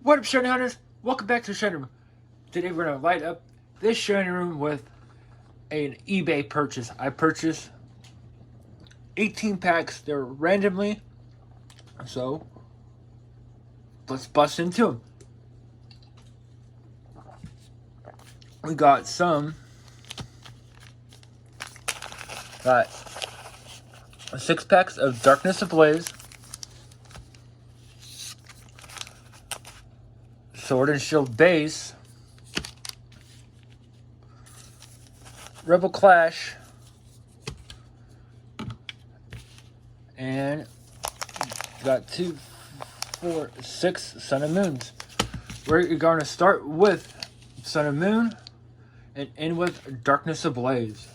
What up, Shiny Hunters? Welcome back to the Shiny Room. Today we're going to light up this Shiny Room with an eBay purchase. I purchased 18 packs. They're randomly. So, let's bust into them. We got some. Got 6 packs of Darkness Ablaze. Sword and Shield base. Rebel Clash. And got 2, 4, 6 Sun and Moons. We're going to start with Sun and Moon and end with Darkness Ablaze.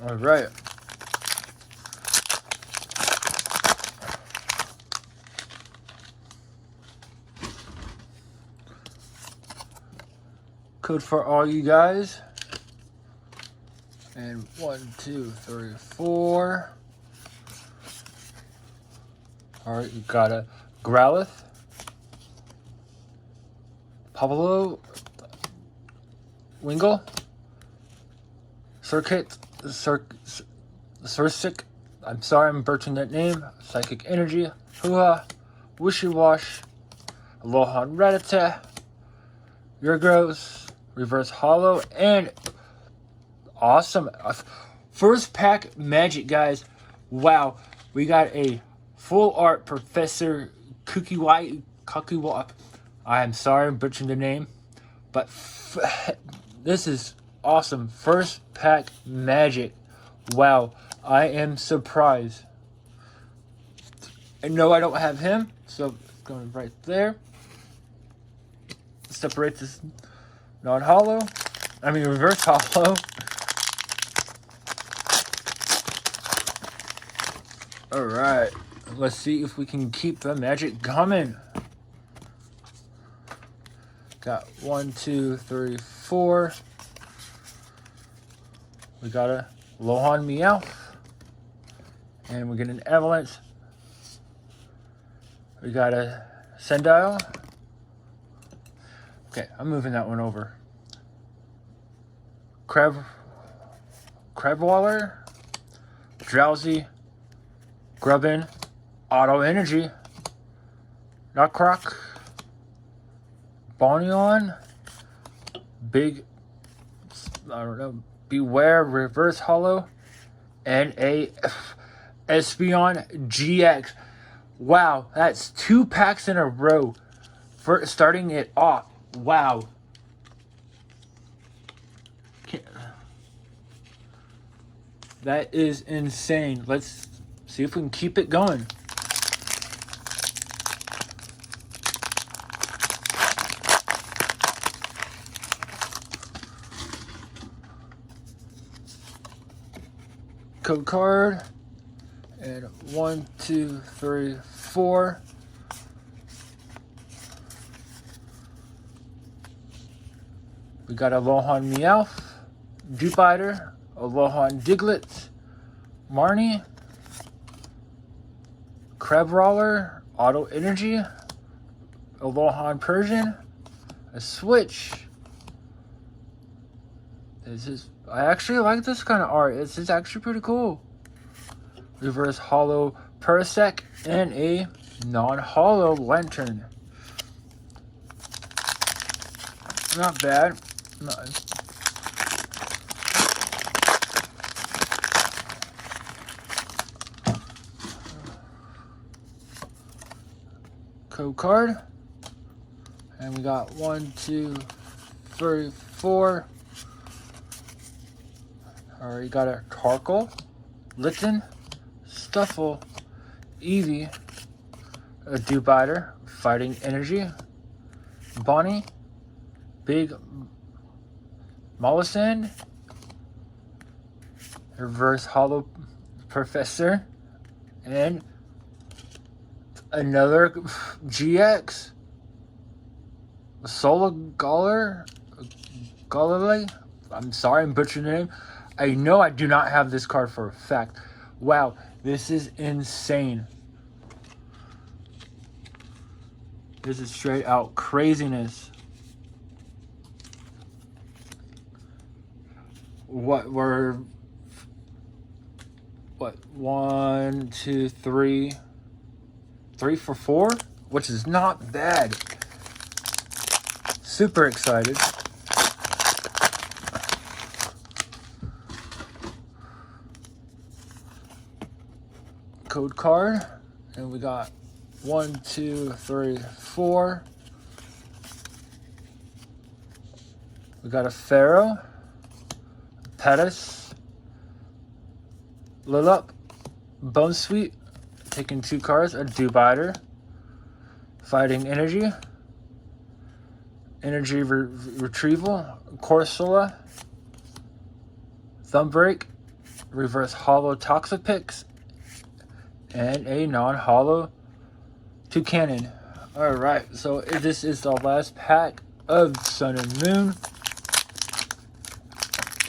Alright. Code for all you guys. And 1, 2, 3, 4. Alright, you got a Growlithe, Pablo, Wingle, Sursic, I'm sorry I'm butchering that name, Psychic Energy, Hoo-Ha, Wishy-Wash, Alohan Rattata, Urgros, Reverse Hollow, and awesome first pack magic, guys. Wow, we got a full art Professor Kukiwai. I'm sorry I'm butchering the name, but this is awesome. First pack magic. Wow, I am surprised. And no, I don't have him, so going right there. Separate this non-hollow. I mean reverse hollow. Alright, let's see if we can keep the magic coming. Got 1, 2, 3, 4. We got a Lohan Meowth. And we get an Avalanche. We got a Sandile. Okay, I'm moving that one over. Crabwaller, Drowsy, Grubbin, Auto Energy, Knockrock, Bonnion, Beware Reverse Hollow, and a Espeon GX. Wow, that's 2 packs in a row for starting it off. Wow. That is insane. Let's see if we can keep it going. Code card. And 1, 2, 3, 4. We got a Lohan Meowth, Dewpider, a Lohan Diglett, Marnie, Crabrawler, Auto Energy, a Lohan Persian, a Switch. I actually like this kind of art. It's actually pretty cool. Reverse Hollow Parasect and a non-hollow Lantern. Not bad. Code card. And we got 1, 2, 3, 4. Alright, got a Tarkle, Litten, Stuffle, Eevee, a Dewpider, Fighting Energy, Bonnie, Big Mollison, Reverse Hollow Professor, and another GX, Solar Galilei. I'm sorry, I'm butchering the name. I know I do not have this card for a fact. Wow, this is insane. This is straight out craziness. What, 1, 2, 3 for 4, which is not bad. Super excited. Code card, and we got 1, 2, 3, 4. We got a Pharaoh, Pettis, Lilup, Bone Sweet, taking 2 cards, a Dewbiter, Fighting Energy, Energy Retrieval, Corsola, Thumbreak, Reverse Hollow Toxapex, and a non-hollow Toucannon. Alright, so this is the last pack of Sun and Moon.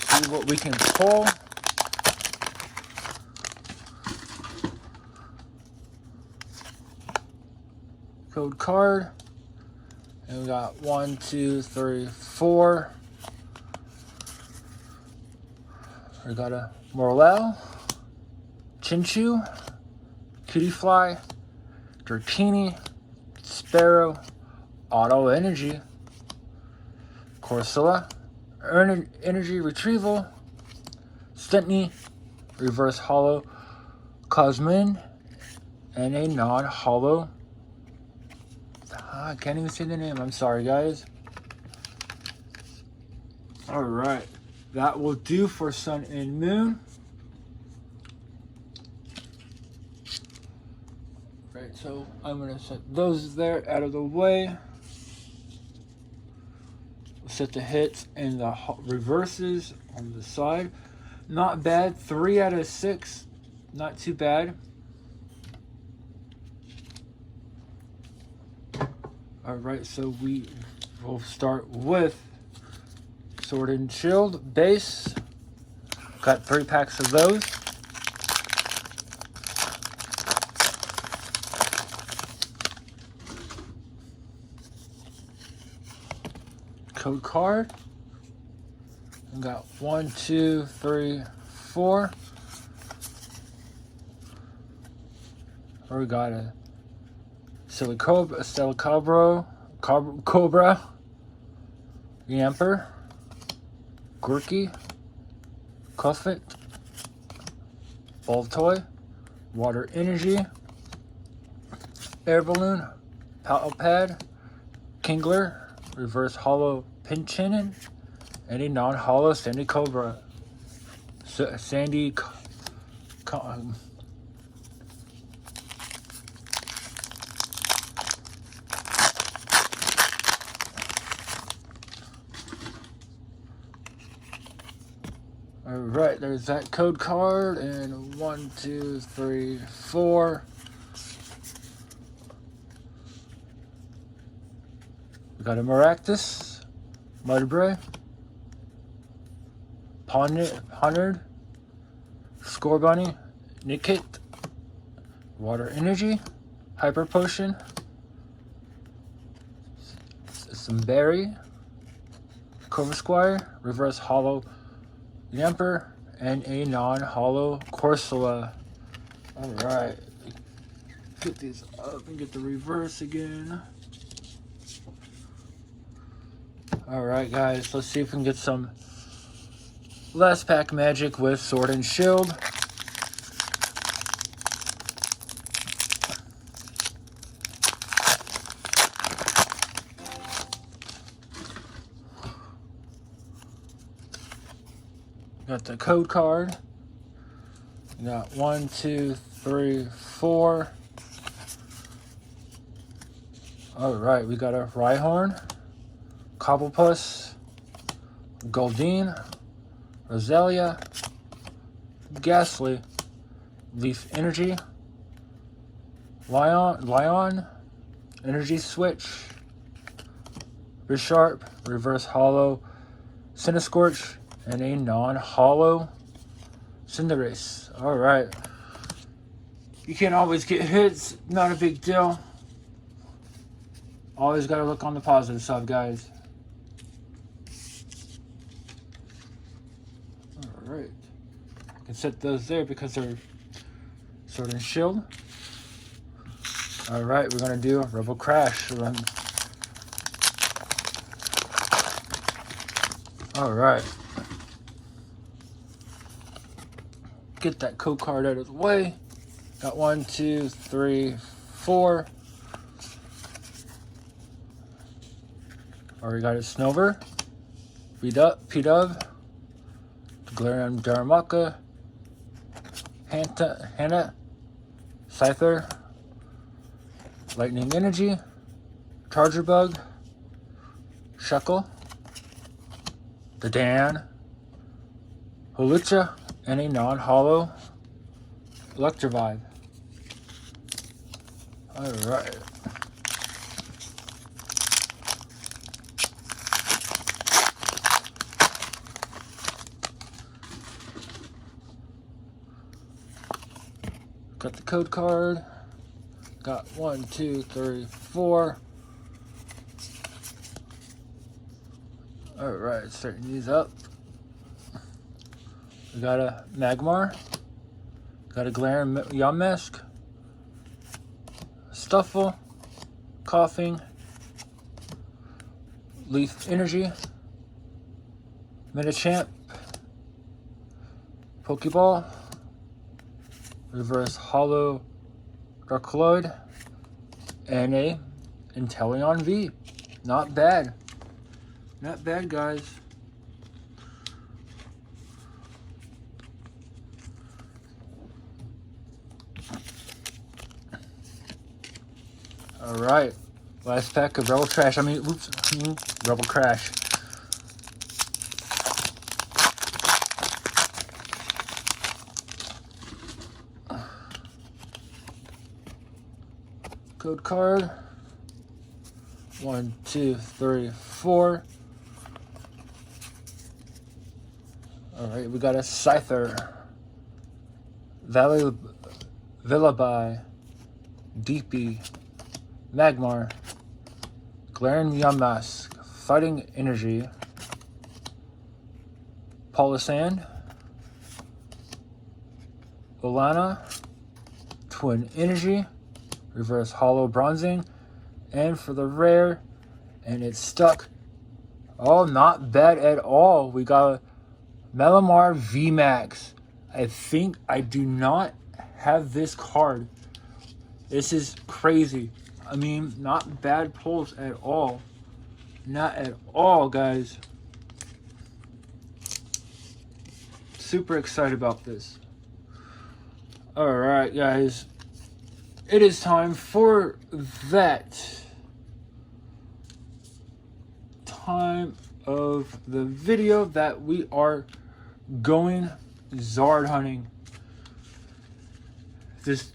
See what we can pull. Code card. And we got 1, 2, 3, 4. We got a Morlel, Chinchou, Cutiefly, Dratini, Sparrow, Auto Energy, Corsola, Energy Retrieval, Stentney, Reverse Hollow Cosmin, and a non-hollow. I can't even say the name. I'm sorry, guys. Alright. That will do for Sun and Moon. Right, so I'm going to set those there out of the way. We'll set the hits and the reverses on the side. Not bad. 3 out of 6. Not too bad. Alright, so we will start with Sword and Shield base. Got 3 packs of those. Code card. We got 1, 2, 3, 4. We got a Silicobra, Cobra, Yamper, Gorky, Cuffit, Voltoy, Water Energy, Air Balloon, Pal-Pad, Kingler, Reverse Hollow Pinchinin, and a non-hollow Sandy Cobra. Alright, there's that code card, and 1, 2, 3, 4. We got a Maractus, Mudbray, Ponard, Scorbunny, Nickit, Water Energy, Hyper Potion, some Berry, Corvisquire, Reverse Hollow Yamper, and a non-hollow Corsola. Alright. Get these up and get the reverse again. Alright, guys. Let's see if we can get some last pack magic with Sword and Shield. Got the code card. We got 1, 2, 3, 4. Alright, we got a Rhyhorn, Cobblepus, Goldeen, Roselia, Ghastly, Leaf Energy, Lion, Energy Switch, Bisharp, Reverse Hollow, Cinescorch, and a non-hollow Cinderace. Alright. You can't always get hits, not a big deal. Always got to look on the positive side, guys. Alright. I can set those there because they're Sword and Shield. Alright, we're going to do a Rebel Crash. Alright. Get that code card out of the way. Got 1, 2, 3, 4. Already got a Snover, P-Dub, Galarian Darumaka, Hannah, Scyther, Lightning Energy, Charger Bug, Shuckle, the Dan, Holucha, and a non-hollow Electrovide. Alright. Got the code card. Got 1, 2, 3, 4. Alright, starting these up. We got a Magmar. Got a Galarian Yamask. Stuffle. Coughing. Leaf Energy. Medicham. Pokeball. Reverse Hollow Darkloid, and a Inteleon V. Not bad. Not bad, guys. Alright. Last pack of Rebel Crash. Rebel Crash. Code card. 1, 2, 3, 4. Alright, we got a Scyther. Villaby. Deepy. Magmar. Galarian Yamask. Fighting Energy. Polisand. Olana. Twin Energy. Reverse Hollow Bronzing, and for the rare, and it's stuck. Oh, not bad at all. We got a Malamar VMAX. I think I do not have this card. This is crazy. I mean, not bad pulls at all. Not at all, guys. Super excited about this. Alright, guys. It is time for that time of the video that we are going Zard hunting. This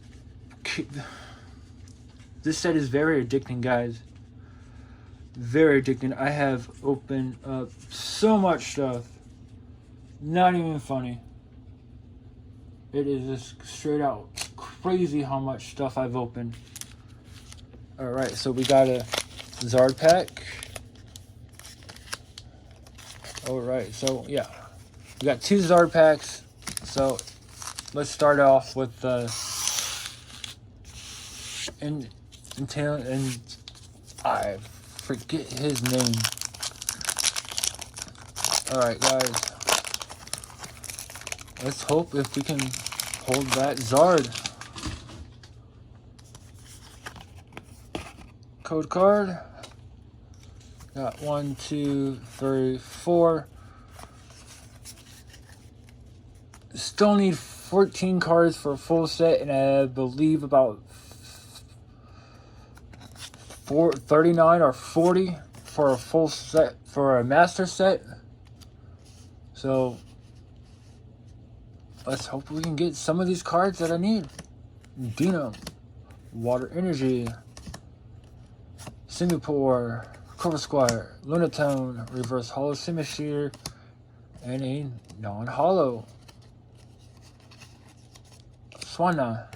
set is very addicting, guys. Very addicting. I have opened up so much stuff. Not even funny. It is just straight out crazy how much stuff I've opened. Alright, so we got a Zard pack. Alright, so yeah. We got 2 Zard packs. So let's start off with the and I forget his name. Alright, guys. Let's hope if we can hold that Zard. Code card. Got 1, 2, 3, 4. Still need 14 cards for a full set, and I believe about 39 or 40 for a full set, for a master set. So let's hope we can get some of these cards that I need. Dino, Water Energy, Singapore, Corvisquire, Lunatone, Reverse Hollow Simisear, and a non-hollow Swana.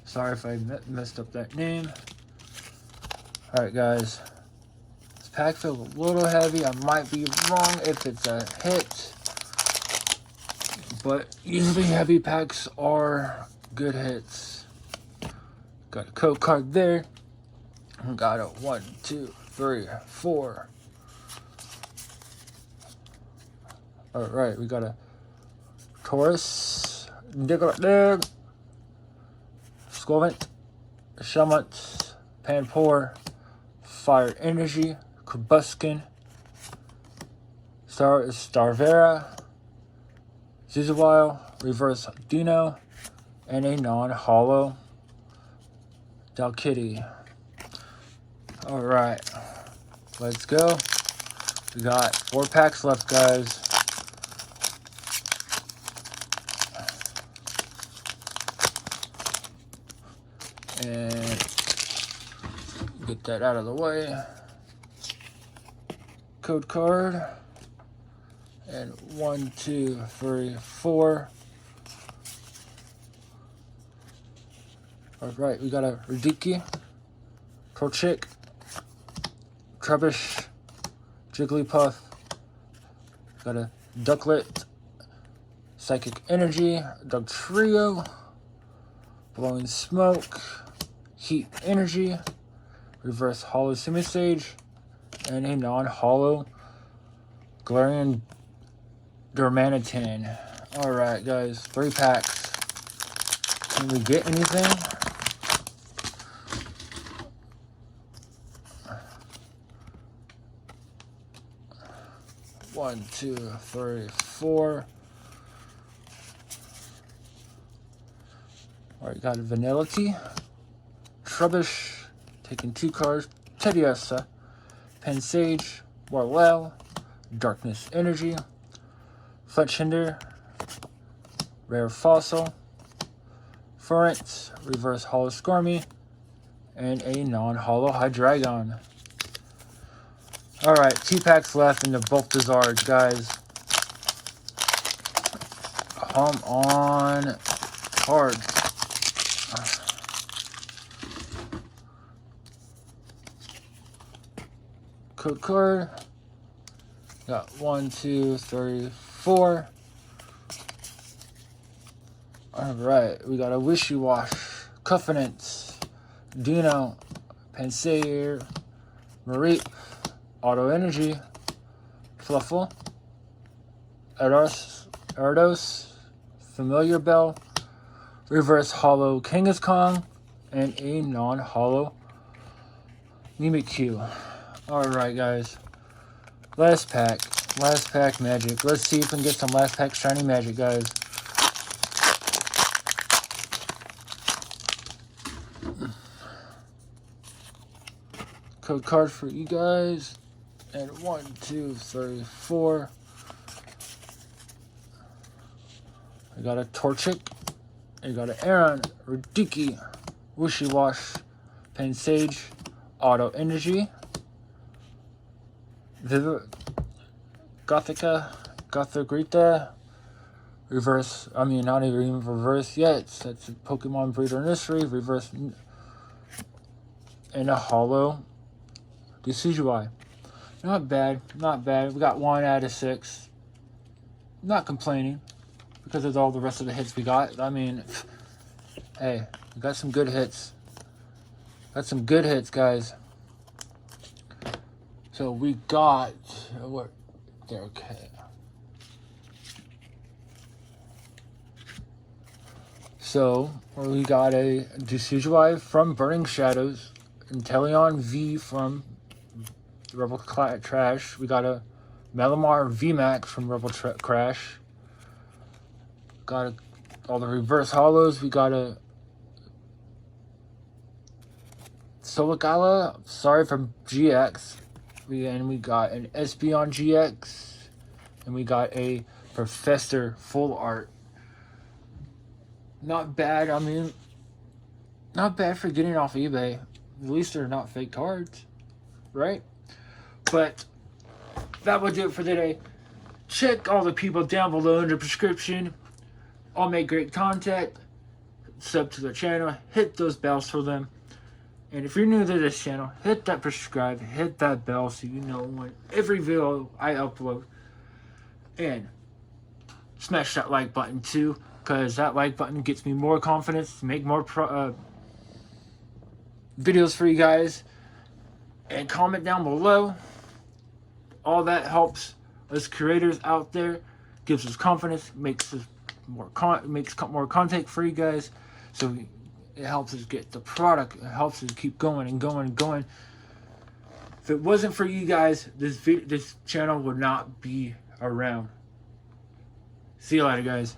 Sorry if I messed up that name. Alright guys, this pack feels a little heavy. I might be wrong if it's a hit, but usually heavy packs are good hits. Got a code card there. Got a 1, 2, 3, 4. Alright, we got a Taurus, Dig, Squavent, Shelmet, Panpour, Fire Energy, Combuskin, Starvera, Zizawile, Reverse Dino, and a non-hollow Dalkitty. Alright, let's go. We got 4 packs left, guys. And get that out of the way. Code card. And 1, 2, 3, 4. Alright, we got a Radiki, Torchic, Trubbish, Jigglypuff. Got a Ducklet, Psychic Energy, Dugtrio, Blowing Smoke, Heat Energy, Reverse Hollow Simisage, and a non-hollow Galarian Darmanitan. Alright guys, 3 packs. Can we get anything? One, 2, 3, 4. Alright, got a Vanillity, Trubbish, taking 2 cards, Teddiursa, Pensage, Warlell, Darkness Energy, Fletchinder, Rare Fossil, Furrent, Reverse Hollow Squirmy, and a non-hollow Hydreigon. Alright, 2 packs left in the bulk Bizarres, guys. Come on, cards. Code card. Got 1, 2, 3, 4. Alright, we got a Wishy-Wash, Cuffenance, Dino, Pansear, Mareep, Auto Energy, Fluffle, Erdos, Familiar Bell, Reverse Hollow Kangaskong, and a non-hollow Mimikyu. Alright guys, last pack magic. Let's see if we can get some last pack shiny magic, guys. Code card for you guys. And 1, 2, 3, 4. I got a Torchic. I got an Aron, Radiki, Wishy-Wash, Pensage, Auto Energy, Gothogrita, Reverse, not even reverse yet. That's a Pokemon Breeder Nursery, Reverse, and a Hollow Decidueye. Not bad, not bad. We got 1 out of 6. Not complaining because of all the rest of the hits we got. I mean, hey, we got some good hits. Got some good hits, guys. So we got what? Okay. So we got a Decidueye from Burning Shadows, Inteleon V from Rebel Trash. We got a Malamar VMAX from Rebel Crash. Got all the reverse hollows. We got a Solicala, sorry, from GX. We got an Espeon GX. And we got a Professor Full Art. Not bad. I mean, not bad for getting off eBay. At least they're not fake cards, right? But that will do it for today. Check all the people down below in the description. All make great content. Sub to the channel. Hit those bells for them. And if you're new to this channel, hit that subscribe, hit that bell so you know when every video I upload. And smash that like button too, because that like button gets me more confidence to make more videos for you guys. And comment down below. All that helps us creators out there, gives us confidence, makes us more content for you guys. So it helps us get the product. It helps us keep going and going and going. If it wasn't for you guys, this channel would not be around. See you later, guys.